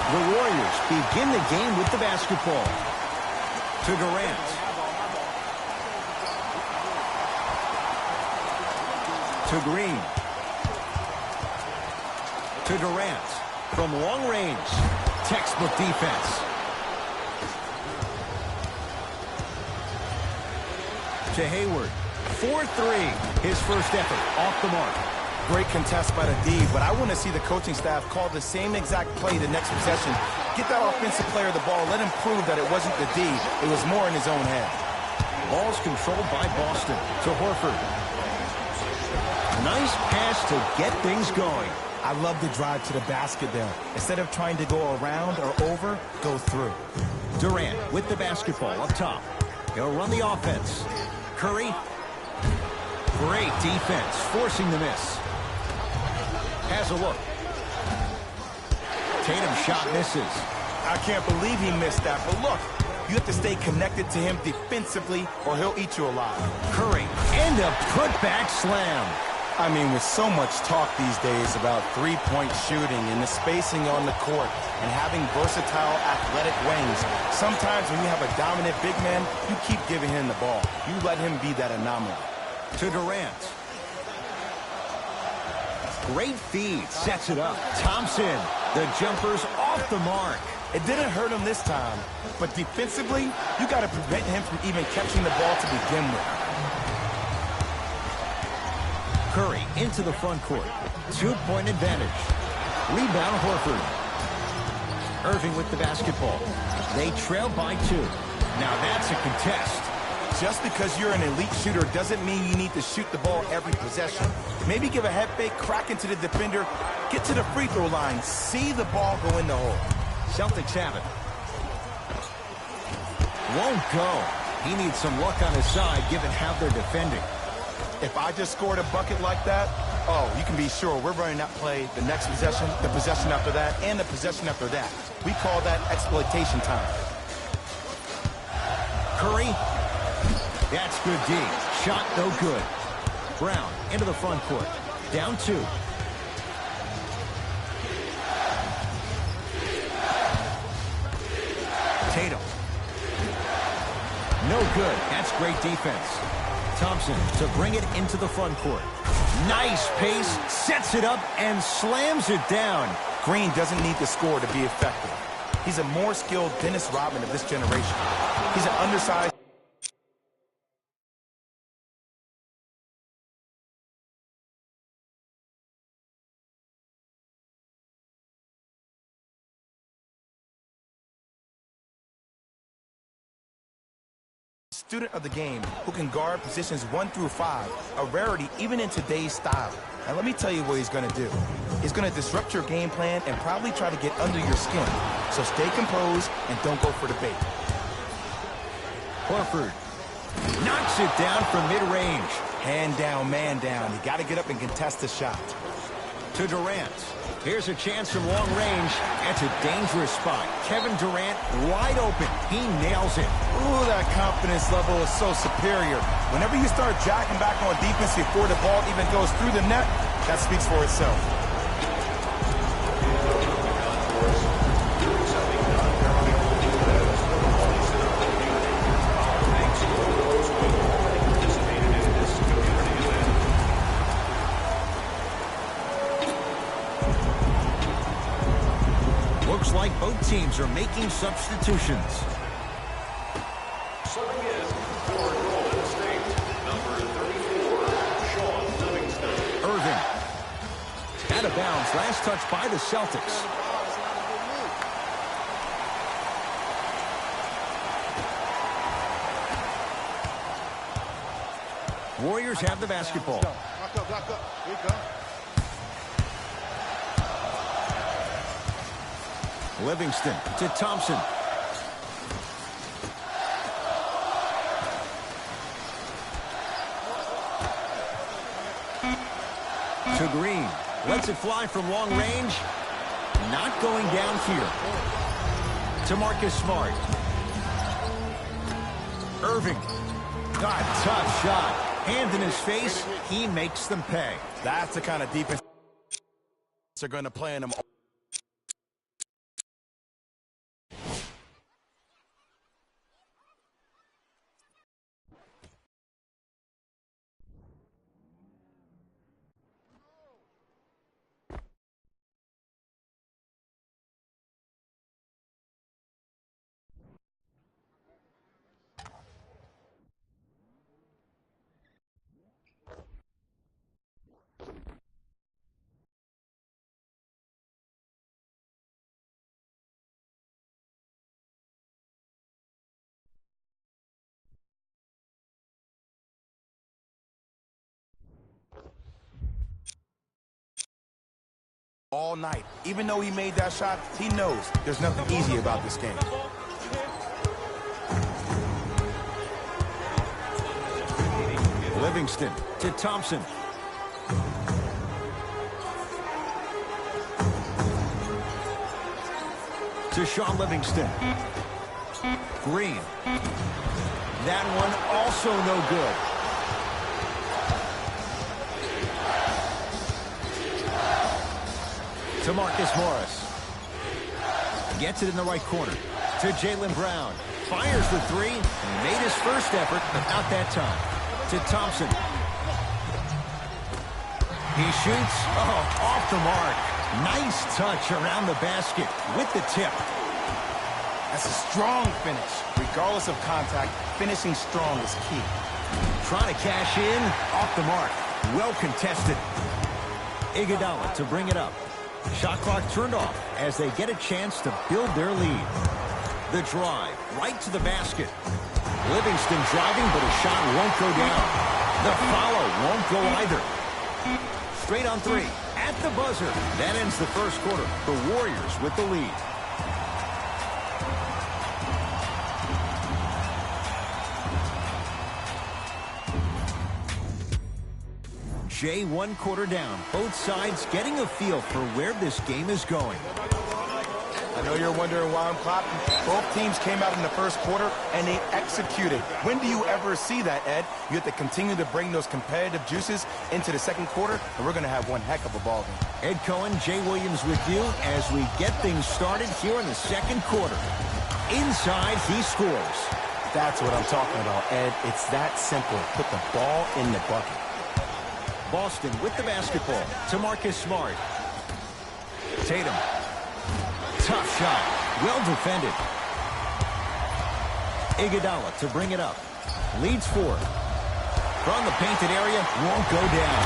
The Warriors begin the game with the basketball. To Durant. To Green. To Durant. From long range. Textbook defense. To Hayward. 4-3. His first effort off the mark. Great contest by the D, but I want to see the coaching staff call the same exact play the next possession. Get that offensive player the ball. Let him prove that it wasn't the D. It was more in his own head. Ball's controlled by Boston. To Horford. Nice pass to get things going. I love the drive to the basket there. Instead of trying to go around or over, go through. Durant with the basketball up top. He'll run the offense. Curry. Great defense, forcing the miss. Has a look. Tatum's shot misses. I can't believe he missed that, but look, you have to stay connected to him defensively or he'll eat you alive. Curry, and a putback slam. I mean, with so much talk these days about three-point shooting and the spacing on the court and having versatile athletic wings, sometimes when you have a dominant big man, you keep giving him the ball. You let him be that anomaly. To Durant. Great feed, sets it up. Thompson, the jumper's off the mark. It didn't hurt him this time, but defensively, you got to prevent him from even catching the ball to begin with. Curry into the front court. 2-point advantage. Rebound Horford. Irving with the basketball. They trail by 2. Now that's a contest. Just because you're an elite shooter doesn't mean you need to shoot the ball every possession. Maybe give a head fake, crack into the defender, get to the free throw line, see the ball go in the hole. Celtics have it. Won't go. He needs some luck on his side given how they're defending. If I just scored a bucket like that, oh, you can be sure we're running that play the next possession, the possession after that, and the possession after that. We call that exploitation time. Curry. That's good D. Shot no good. Brown into the front court. Down 2. Tatum. No good. That's great defense. Thompson to bring it into the front court. Nice pace. Sets it up and slams it down. Green doesn't need to score to be effective. He's a more skilled Dennis Rodman of this generation. He's an undersized student of the game who can guard positions 1 through 5, a rarity even in today's style. And let me tell you what he's going to do. He's going to disrupt your game plan and probably try to get under your skin. So stay composed and don't go for the bait. Horford knocks it down from mid-range. Hand down, man down. You got to get up and contest the shot. To Durant. Here's a chance from long range. That's a dangerous spot. Kevin Durant wide open. He nails it. Ooh, that confidence level is so superior. Whenever you start jacking back on defense before the ball even goes through the net, that speaks for itself. Looks like both teams are making substitutions. Serving in for Golden State, number 34, Sean Livingston. Irving. Out of bounds. Last touch by the Celtics. Warriors have the basketball. Block up. Here you go. Livingston to Thompson. To Green. Lets it fly from long range. Not going down here. To Marcus Smart. Irving. God, tough shot. Hand in his face. He makes them pay. That's the kind of defense they're going to play in them. all night. Even though he made that shot, he knows there's nothing easy about this game. Livingston to Thompson. To Sean Livingston. Green. That one also no good. To Marcus Morris. Gets it in the right corner. To Jaylen Brown. Fires the three. And made his first effort, but not that time. To Thompson. He shoots. Oh, off the mark. Nice touch around the basket with the tip. That's a strong finish. Regardless of contact, finishing strong is key. Trying to cash in. Off the mark. Well contested. Iguodala to bring it up. Shot clock turned off as they get a chance to build their lead. The drive right to the basket. Livingston driving, but his shot won't go down. The follow won't go either. Straight on three. At the buzzer. That ends the first quarter. The Warriors with the lead. Jay, 1 quarter down. Both sides getting a feel for where this game is going. I know you're wondering why I'm clapping. Both teams came out in the first quarter, and they executed. When do you ever see that, Ed? You have to continue to bring those competitive juices into the second quarter, and we're going to have one heck of a ball game. Ed Cohen, Jay Williams with you as we get things started here in the second quarter. Inside, he scores. That's what I'm talking about, Ed. It's that simple. Put the ball in the bucket. Boston with the basketball to Marcus Smart. Tatum. Tough shot. Well defended. Iguodala to bring it up. Leads 4. From the painted area, won't go down.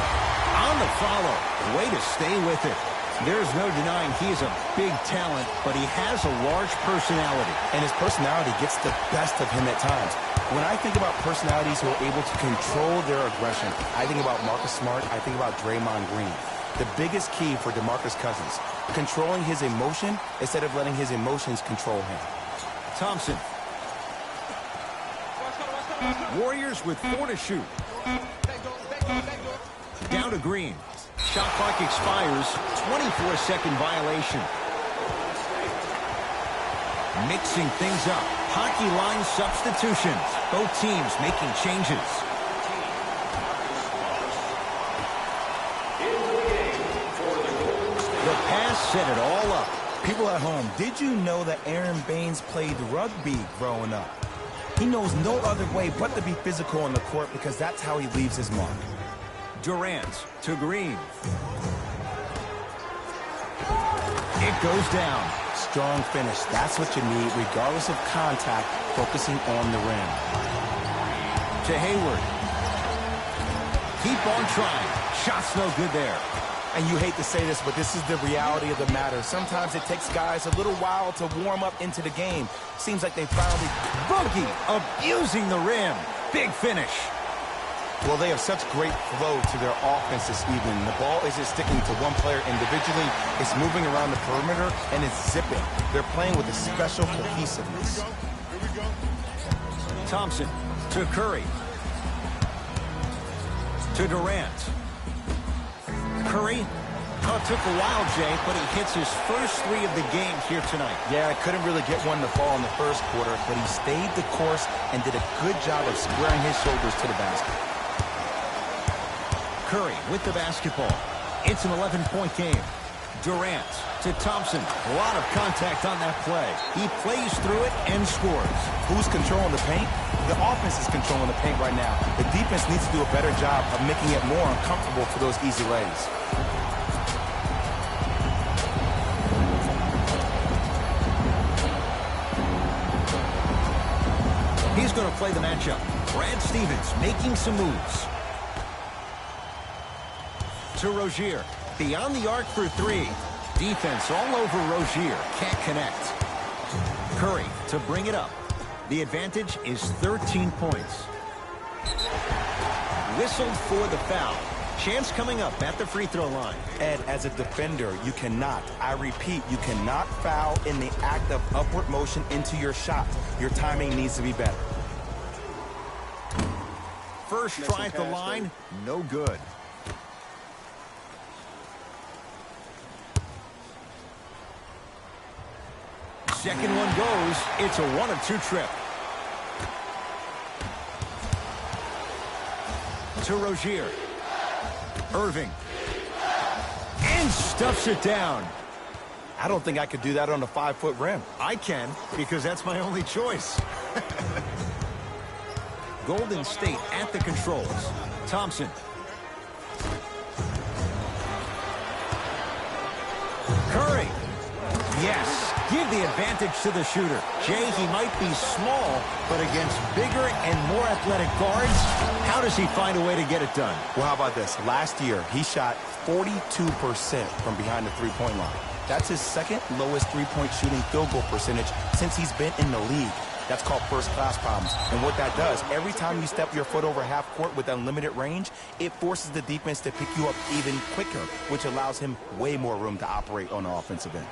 On the follow. Way to stay with it. There's no denying he is a big talent, but he has a large personality. And his personality gets the best of him at times. When I think about personalities who are able to control their aggression, I think about Marcus Smart, I think about Draymond Green. The biggest key for DeMarcus Cousins, controlling his emotion instead of letting his emotions control him. Thompson. Warriors with 4 to shoot. Down to Green. Shot clock expires. 24-second violation. Mixing things up. Hockey line substitutions. Both teams making changes. The pass set it all up. People at home, did you know that Aaron Baines played rugby growing up? He knows no other way but to be physical on the court because that's how he leaves his mark. Durant to Green. It goes down. Strong finish. That's what you need, regardless of contact, focusing on the rim. To Hayward. Keep on trying. Shot's no good there. And you hate to say this, but this is the reality of the matter. Sometimes it takes guys a little while to warm up into the game. Seems like they finally... Boogie abusing the rim. Big finish. Well, they have such great flow to their offense this evening. The ball isn't sticking to one player individually. It's moving around the perimeter, and it's zipping. They're playing with a special cohesiveness. Thompson to Curry. To Durant. Curry. Oh, it took a while, Jay, but he hits his first 3 of the game here tonight. Yeah, I couldn't really get one to fall in the first quarter, but he stayed the course and did a good job of squaring his shoulders to the basket. Curry with the basketball. It's an 11-point game. Durant to Thompson. A lot of contact on that play. He plays through it and scores. Who's controlling the paint? The offense is controlling the paint right now. The defense needs to do a better job of making it more uncomfortable for those easy lays. He's going to play the matchup. Brad Stevens making some moves. To Rozier. Beyond the arc for 3. Defense all over Rozier. Can't connect. Curry to bring it up. The advantage is 13 points. Whistled for the foul. Chance coming up at the free throw line. Ed, as a defender, you cannot, I repeat, you cannot foul in the act of upward motion into your shot. Your timing needs to be better. First try at the line, no good. Second one goes. It's a 1 of 2 trip. To Rozier. Irving. And stuffs it down. I don't think I could do that on a 5-foot rim. I can, because that's my only choice. Golden State at the controls. Thompson. Curry. Yes. Give the advantage to the shooter. Jay, he might be small, but against bigger and more athletic guards, how does he find a way to get it done? Well, how about this? Last year, he shot 42% from behind the three-point line. That's his second lowest three-point shooting field goal percentage since he's been in the league. That's called first-class problems. And what that does, every time you step your foot over half court with unlimited range, it forces the defense to pick you up even quicker, which allows him way more room to operate on the offensive end.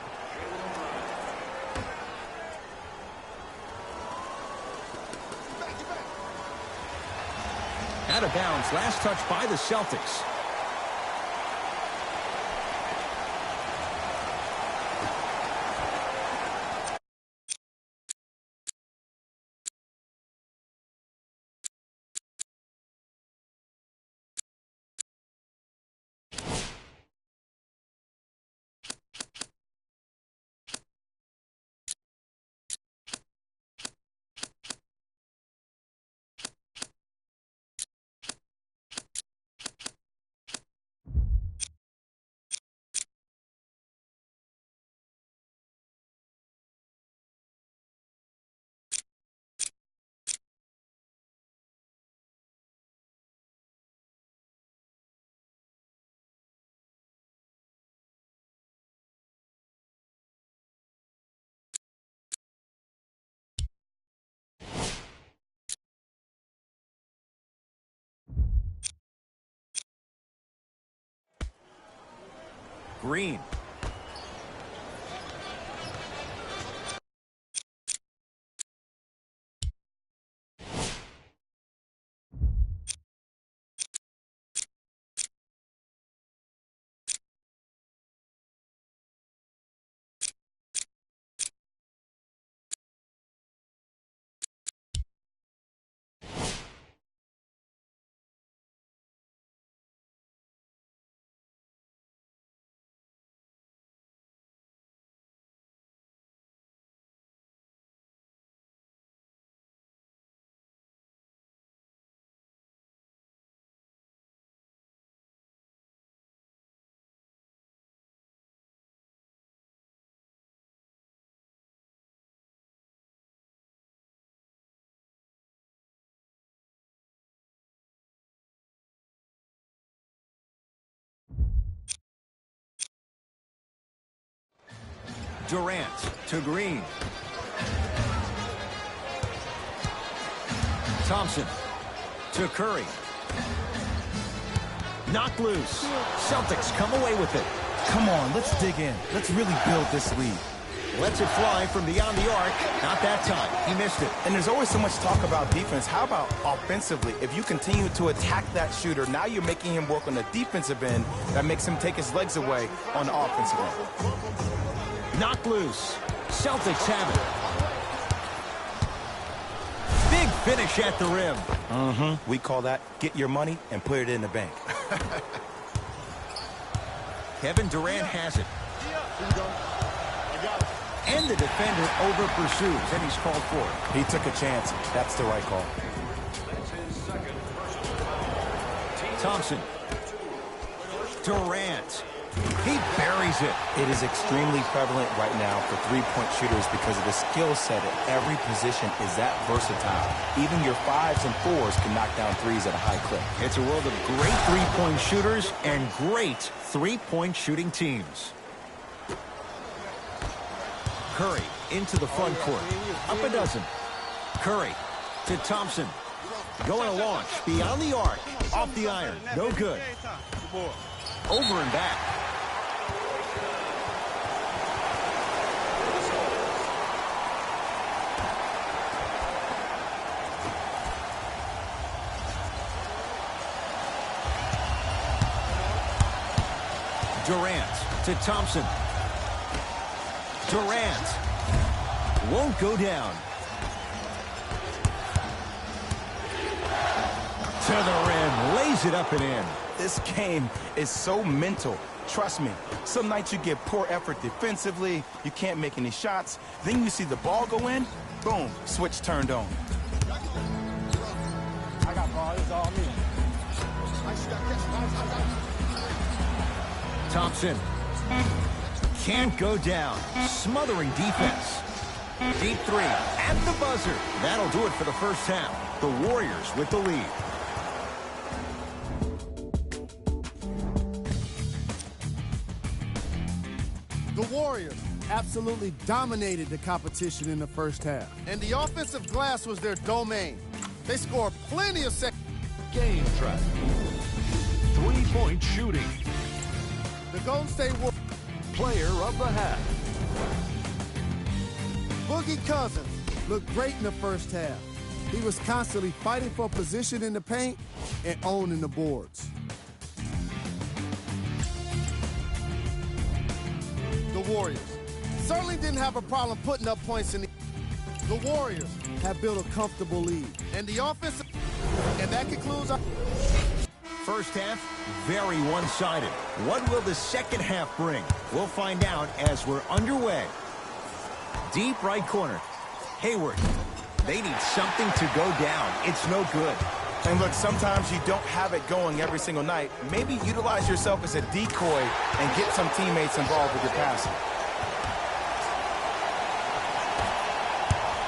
Out of bounds, last touch by the Celtics. Green. Durant to Green. Thompson to Curry. Knocked loose. Celtics come away with it. Come on, let's dig in. Let's really build this lead. Lets it fly from beyond the arc. Not that time. He missed it. And there's always so much talk about defense. How about offensively? If you continue to attack that shooter, now you're making him work on the defensive end. That makes him take his legs away on the offensive end. Knocked loose. Celtics have it. Big finish at the rim. We call that get your money and put it in the bank. Kevin Durant has it. And the defender over pursues, and he's called for it. He took a chance. That's the right call. Thompson. Durant. He buries it. It is extremely prevalent right now for three-point shooters because of the skill set at every position is that versatile. Even your 5s and 4s can knock down 3s at a high clip. It's a world of great three-point shooters and great three-point shooting teams. Curry into the front court. Up a dozen. Curry to Thompson. Going to launch beyond the arc. Off the iron. No good. board. Over and back. Durant to Thompson. Durant won't go down. To the rim, lays it up and in. This game is so mental. Trust me, some nights you get poor effort defensively, you can't make any shots, then you see the ball go in, boom, switch turned on. I got ball, it's all me. Thompson can't go down. Smothering defense. Deep three at the buzzer. That'll do it for the first half. The Warriors with the lead. The Warriors absolutely dominated the competition in the first half. And the offensive glass was their domain. They scored plenty of Game track. 3-point shooting. The Golden State Warriors. Player of the half. Boogie Cousins looked great in the first half. He was constantly fighting for position in the paint and owning the boards. The Warriors certainly didn't have a problem putting up points in the Warriors have built a comfortable lead. And the offensive, and that concludes our First half, very one-sided. What will the second half bring? We'll find out as we're underway. Deep right corner. Hayward. They need something to go down. It's no good. And look, sometimes you don't have it going every single night. Maybe utilize yourself as a decoy and get some teammates involved with your passing.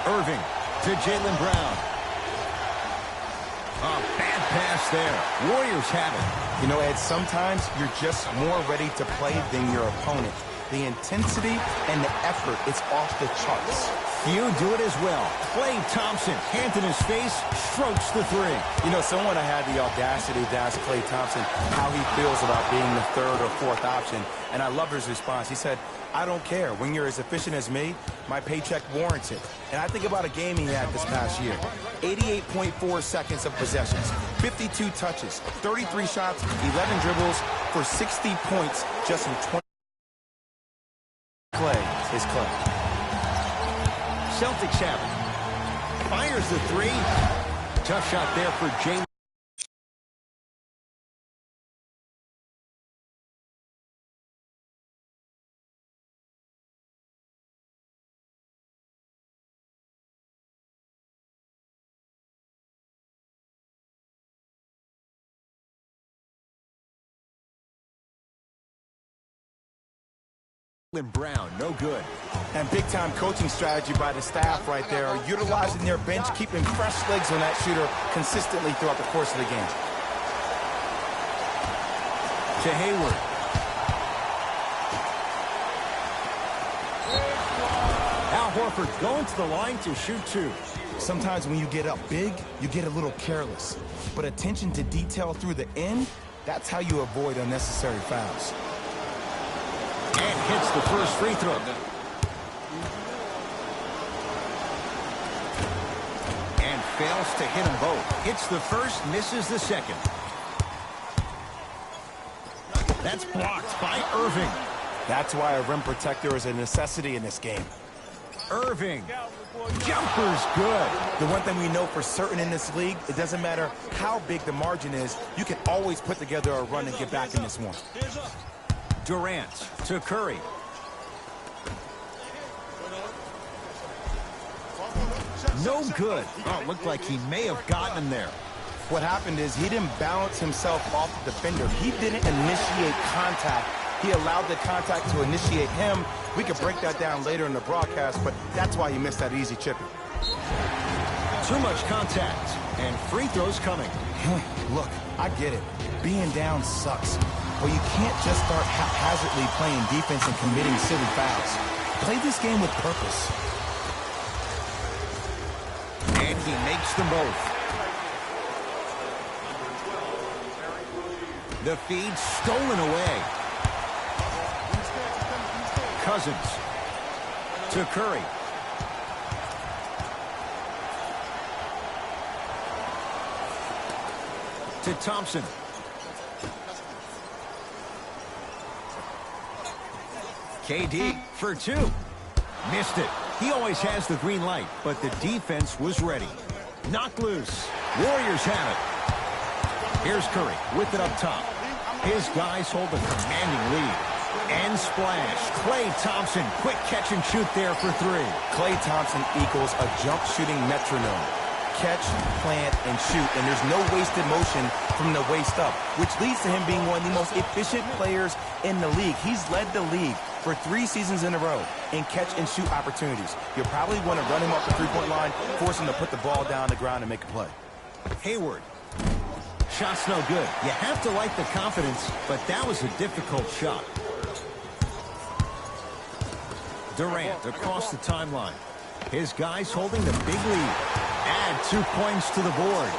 Irving to Jaylen Brown. A bad pass there. Warriors have it. You know, Ed, sometimes you're just more ready to play than your opponent. The intensity and the effort, it's off the charts. You do it as well. Klay Thompson, hand in his face, strokes the three. You know, someone had the audacity to ask Klay Thompson how he feels about being the third or fourth option, and I love his response. He said, I don't care. When you're as efficient as me, my paycheck warrants it. And I think about a game he had this past year. 88.4 seconds of possessions, 52 touches, 33 shots, 11 dribbles for 60 points just in 20. Klay is Klay. Celtics have it. Fires the three. Tough shot there for Jaylen. Brown, no good. And big-time coaching strategy by the staff right there, utilizing their bench, keeping fresh legs on that shooter consistently throughout the course of the game. To Hayward. Al Horford going to the line to shoot two. Sometimes when you get up big, you get a little careless. But attention to detail through the end, that's how you avoid unnecessary fouls. And hits the first free throw. And fails to hit them both. Hits the first, misses the second. That's blocked by Irving. That's why a rim protector is a necessity in this game. Irving. Jumper's good. The one thing we know for certain in this league, it doesn't matter how big the margin is, you can always put together a run and get back in this one. Durant to Curry. No good. Oh, it looked like he may have gotten him there. What happened is he didn't balance himself off the defender. He didn't initiate contact. He allowed the contact to initiate him. We could break that down later in the broadcast, but that's why he missed that easy chipping. Too much contact, and free throws coming. Look, I get it. Being down sucks. But you can't just start haphazardly playing defense and committing silly fouls. Play this game with purpose. And he makes them both. The feed stolen away. Cousins to Curry. To Thompson. KD for two. Missed it. He always has the green light, but the defense was ready. Knocked loose. Warriors have it. Here's Curry with it up top. His guys hold a commanding lead. And splash. Klay Thompson, quick catch and shoot there for three. Klay Thompson equals a jump shooting metronome. Catch, plant, and shoot, and there's no wasted motion from the waist up, which leads to him being one of the most efficient players in the league. He's led the league for 3 seasons in a row in catch-and-shoot opportunities. You'll probably want to run him off the three-point line, force him to put the ball down on the ground and make a play. Hayward. Shot's no good. You have to like the confidence, but that was a difficult shot. Durant across the timeline. His guys holding the big lead. Add 2 points to the board.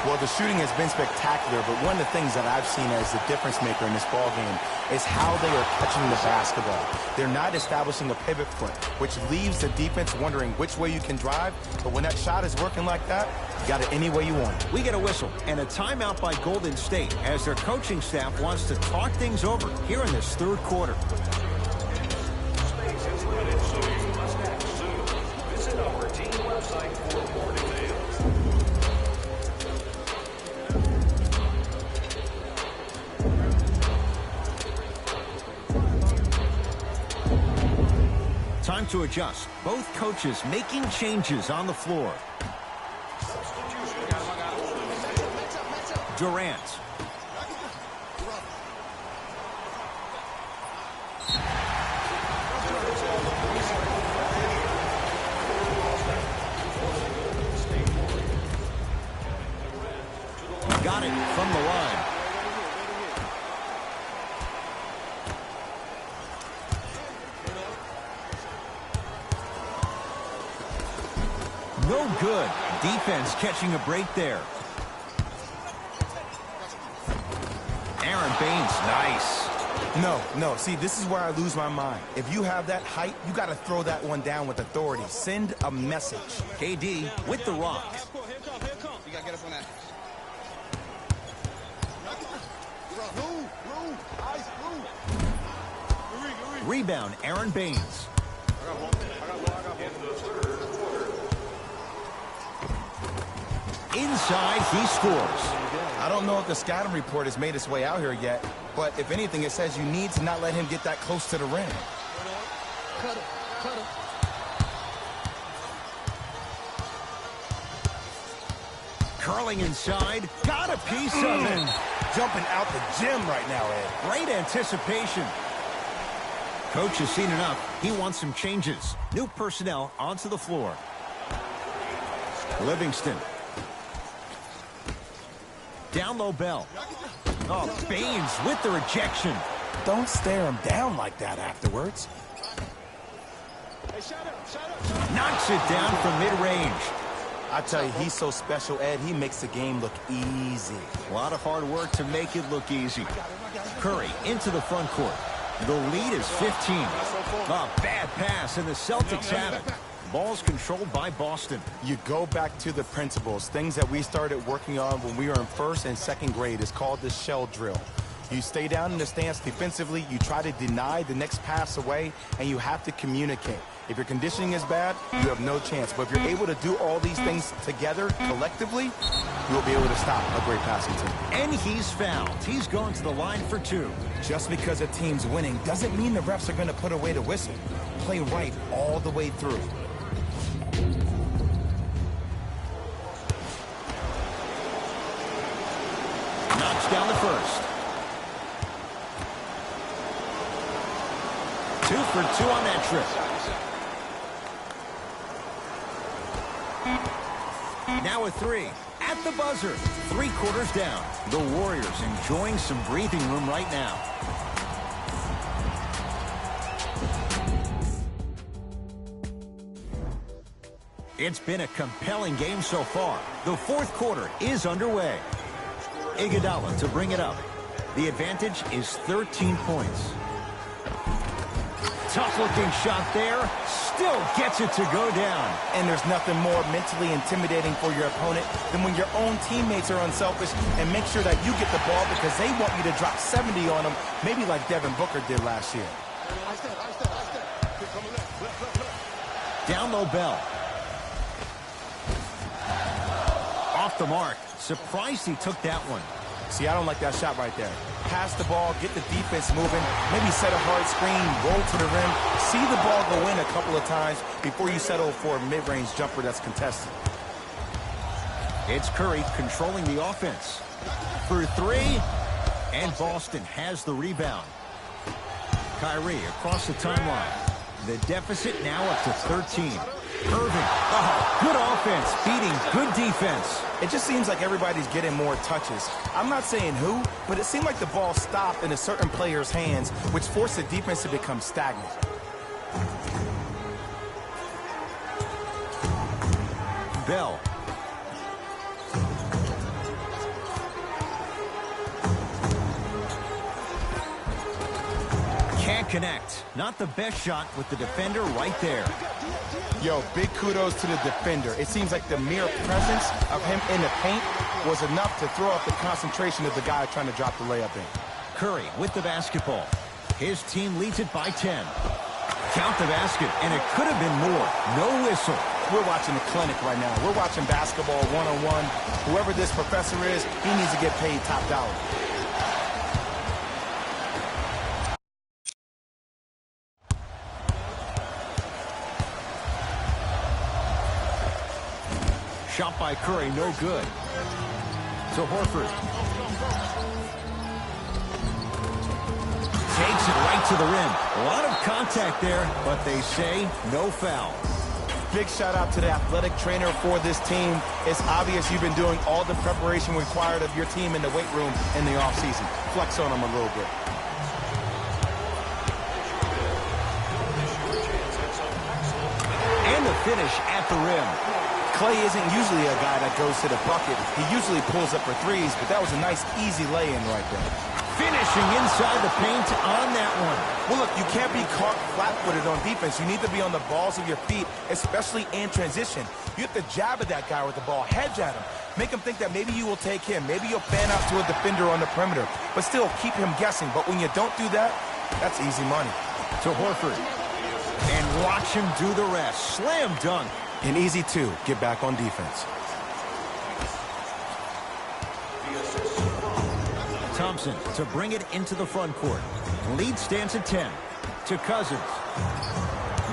Well, the shooting has been spectacular, but one of the things that I've seen as the difference maker in this ball game is how they are catching the basketball. They're not establishing a pivot foot, which leaves the defense wondering which way you can drive. But when that shot is working like that, you got it any way you want. We get a whistle and a timeout by Golden State as their coaching staff wants to talk things over here in this third quarter. Space is limited, so you must act soon. Visit our team website for more details. Time to adjust. Both coaches making changes on the floor. Durant. Got it from the line. No good. Defense catching a break there. Aaron Baines, nice. No. See, this is where I lose my mind. If you have that height, you got to throw that one down with authority. Send a message. KD with the rock. You got to get up on that. Rebound, Aaron Baines. Inside, he scores. I don't know if the scouting report has made its way out here yet, but if anything, it says you need to not let him get that close to the rim. Cut him. Curling inside, got a piece of it. Jumping out the gym right now, Ed. Great anticipation. Coach has seen enough. He wants some changes. New personnel onto the floor. Livingston. Down low Bell. Oh, Baines with the rejection. Don't stare him down like that afterwards. Knocks it down from mid-range. I tell you, he's so special, Ed. He makes the game look easy. A lot of hard work to make it look easy. Curry into the front court. The lead is 15. A bad pass, and the Celtics have it. Ball's controlled by Boston. You go back to the principles, things that we started working on when we were in first and second grade. It's called the shell drill. You stay down in the stance defensively, you try to deny the next pass away, and you have to communicate. If your conditioning is bad, you have no chance. But if you're able to do all these things together, collectively, you'll be able to stop a great passing team. And he's fouled. He's going to the line for 2. Just because a team's winning doesn't mean the refs are going to put away the whistle. Play right all the way through. Knocks down the first. 2 for 2 on that trip. Now a 3 at the buzzer. 3 quarters down. The Warriors enjoying some breathing room right now. It's been a compelling game so far. The fourth quarter is underway. Iguodala to bring it up. The advantage is 13 points. Tough-looking shot there. Still gets it to go down. And there's nothing more mentally intimidating for your opponent than when your own teammates are unselfish and make sure that you get the ball because they want you to drop 70 on them, maybe like Devin Booker did last year. Down low, Bell. Off the mark. Surprised he took that one. See, I don't like that shot right there. Pass the ball, get the defense moving, maybe set a hard screen, roll to the rim, see the ball go in a couple of times before you settle for a mid-range jumper that's contested. It's Curry controlling the offense. For three, and Boston has the rebound. Kyrie across the timeline. The deficit now up to 13. Irving, good offense, beating good defense. It just seems like everybody's getting more touches. I'm not saying who, but it seemed like the ball stopped in a certain player's hands, which forced the defense to become stagnant. Bell. Can't connect. Not the best shot with the defender right there. Yo, big kudos to the defender. It seems like the mere presence of him in the paint was enough to throw off the concentration of the guy trying to drop the layup in. Curry with the basketball. His team leads it by 10. Count the basket, and it could have been more. No whistle. We're watching a clinic right now. We're watching basketball one-on-one. Whoever this professor is, he needs to get paid top dollar. Shot by Curry, no good. To Horford. Takes it right to the rim. A lot of contact there, but they say no foul. Big shout out to the athletic trainer for this team. It's obvious you've been doing all the preparation required of your team in the weight room in the offseason. Flex on them a little bit. And the finish at the rim. Clay isn't usually a guy that goes to the bucket. He usually pulls up for threes, but that was a nice, easy lay-in right there. Finishing inside the paint on that one. Well, look, you can't be caught flat-footed on defense. You need to be on the balls of your feet, especially in transition. You have to jab at that guy with the ball, hedge at him. Make him think that maybe you will take him. Maybe you'll fan out to a defender on the perimeter. But still, keep him guessing. But when you don't do that, that's easy money. To Horford. And watch him do the rest. Slam dunk. And easy, too. Get back on defense. Thompson to bring it into the front court. Lead stands at 10. To Cousins.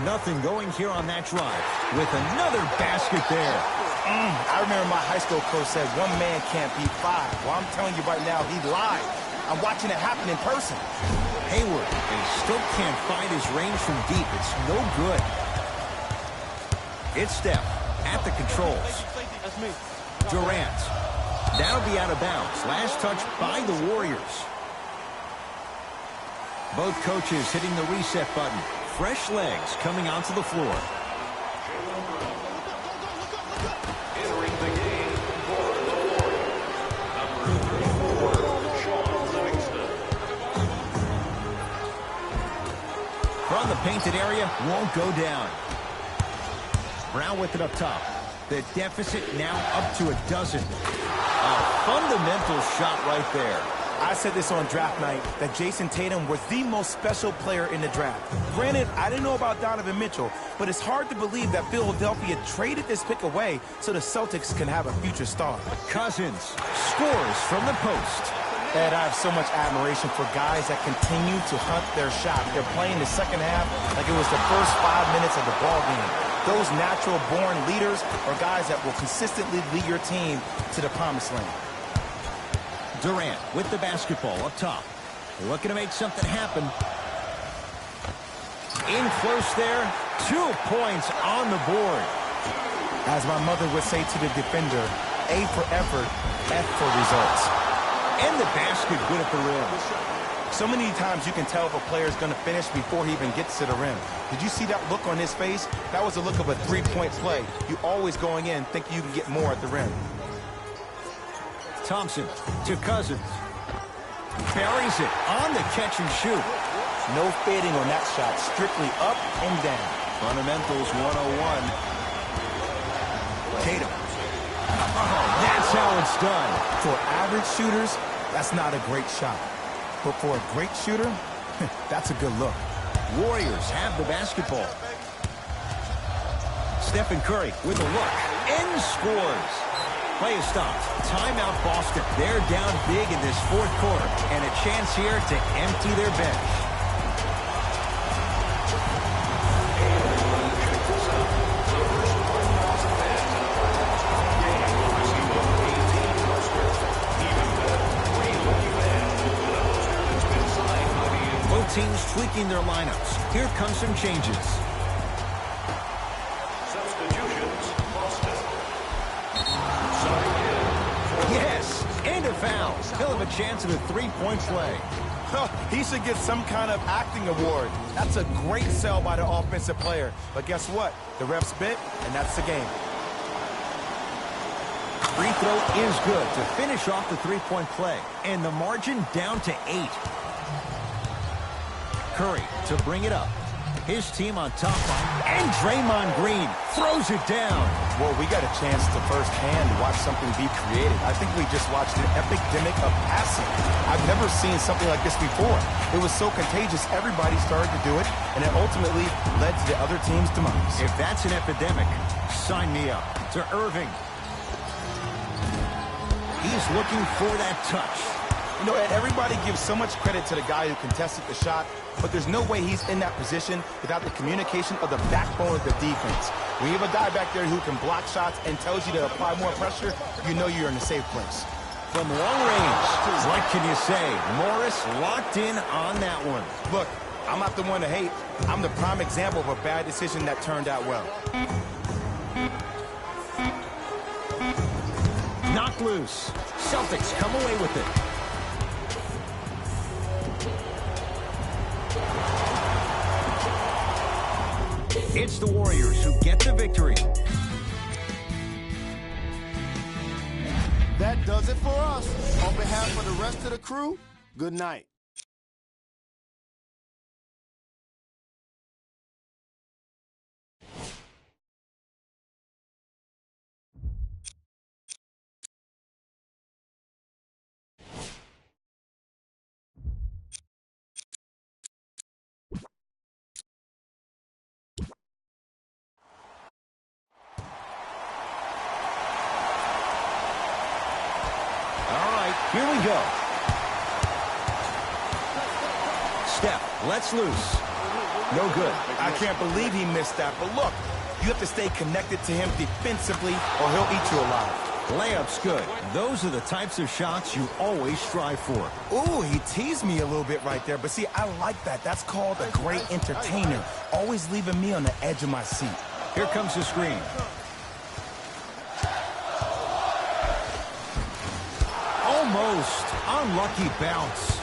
Nothing going here on that drive. With another basket there. I remember my high school coach said one man can't beat five. Well, I'm telling you right now, he lied. I'm watching it happen in person. Hayward, they still can't find his range from deep. It's no good. It's Steph at the controls. Durant. That'll be out of bounds. Last touch by the Warriors. Both coaches hitting the reset button. Fresh legs coming onto the floor. Entering the game for the Warriors, number 34, From the painted area, won't go down. Brown with it up top. The deficit now up to a dozen. A fundamental shot right there. I said this on draft night, that Jason Tatum was the most special player in the draft. Granted, I didn't know about Donovan Mitchell, but it's hard to believe that Philadelphia traded this pick away so the Celtics can have a future star. Cousins scores from the post. Ed, I have so much admiration for guys that continue to hunt their shot. They're playing the second half like it was the first 5 minutes of the ball game. Those natural-born leaders are guys that will consistently lead your team to the promised land. Durant with the basketball up top. Looking to make something happen. In close there. 2 points on the board. As my mother would say to the defender, A for effort, F for results. And the basket good at the rim. So many times you can tell if a player is going to finish before he even gets to the rim. Did you see that look on his face? That was the look of a three-point play. You always going in thinking you can get more at the rim. Thompson to Cousins. Buries it on the catch and shoot. No fading on that shot. Strictly up and down. Fundamentals 101. Tatum. Oh, that's how it's done. For average shooters, that's not a great shot. But for a great shooter, that's a good look. Warriors have the basketball. Stephen Curry with a look and scores. Play is stopped. Timeout Boston. They're down big in this fourth quarter and a chance here to empty their bench. Both teams tweaking their lineups. Here come some changes. Yes, and a foul. He'll have a chance at a three-point play. He should get some kind of acting award. That's a great sell by the offensive player. But guess what? The refs bit, and that's the game. Free throw is good to finish off the three-point play. And the margin down to 8. Curry to bring it up. His team on top. And Draymond Green throws it down. Well, we got a chance to firsthand watch something be created. I think we just watched an epidemic of passing. I've never seen something like this before. It was so contagious, everybody started to do it, and it ultimately led to the other team's demise. If that's an epidemic, sign me up. To Irving. He's looking for that touch. You know, and everybody gives so much credit to the guy who contested the shot, but there's no way he's in that position without the communication of the backbone of the defense. When you have a guy back there who can block shots and tells you to apply more pressure, you know you're in a safe place. From long range, what can you say? Morris locked in on that one. Look, I'm not the one to hate. I'm the prime example of a bad decision that turned out well. Knocked loose. Celtics come away with it. It's the Warriors who get the victory. That does it for us. On behalf of the rest of the crew, good night. Here we go. Steph, let's loose. No good. I can't believe he missed that, but look, you have to stay connected to him defensively or he'll eat you alive. Layup's good. Those are the types of shots you always strive for. Ooh, he teased me a little bit right there, but see, I like that. That's called a great entertainer, always leaving me on the edge of my seat. Here comes the screen. Almost. Unlucky bounce.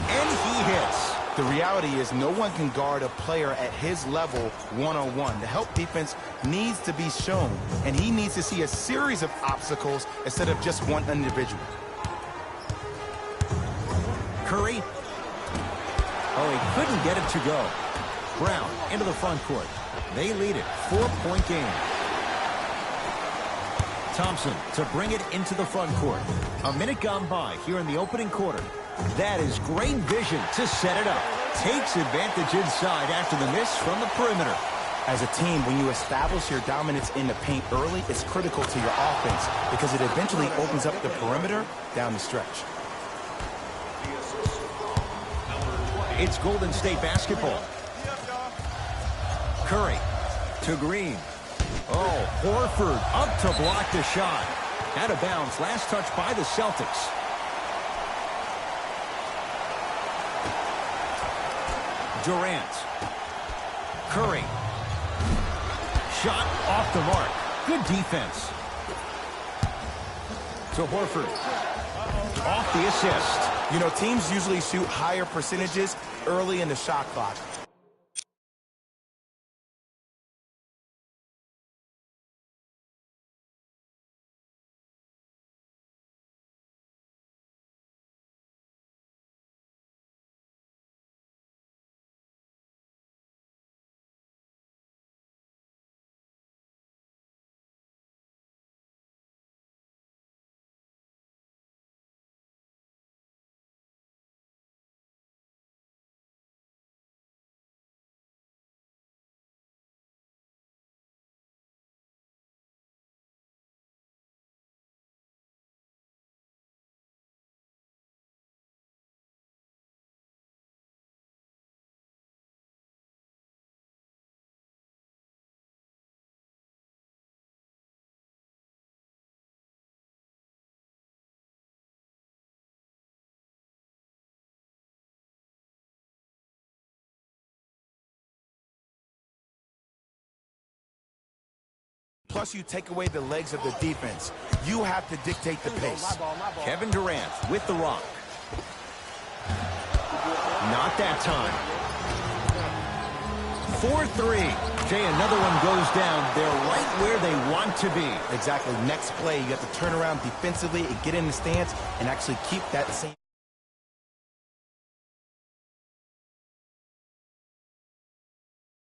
And he hits. The reality is no one can guard a player at his level one-on-one. The help defense needs to be shown, and he needs to see a series of obstacles instead of just one individual. Curry. Oh, he couldn't get it to go. Brown into the front court. They lead it. 4-point game. Thompson to bring it into the front court. A minute gone by here in the opening quarter. That is great vision to set it up. Takes advantage inside after the miss from the perimeter. As a team, when you establish your dominance in the paint early, it's critical to your offense because it eventually opens up the perimeter down the stretch. It's Golden State basketball. Curry to Green. Oh, Horford up to block the shot. Out of bounds. Last touch by the Celtics. Durant. Curry. Shot off the mark. Good defense. To Horford. Off the assist. You know, teams usually shoot higher percentages early in the shot clock. Plus, you take away the legs of the defense. You have to dictate the pace. Kevin Durant with the rock. Not that time. 4-3. Jay, another one goes down. They're right where they want to be. Exactly. Next play, you have to turn around defensively and get in the stance and actually keep that same...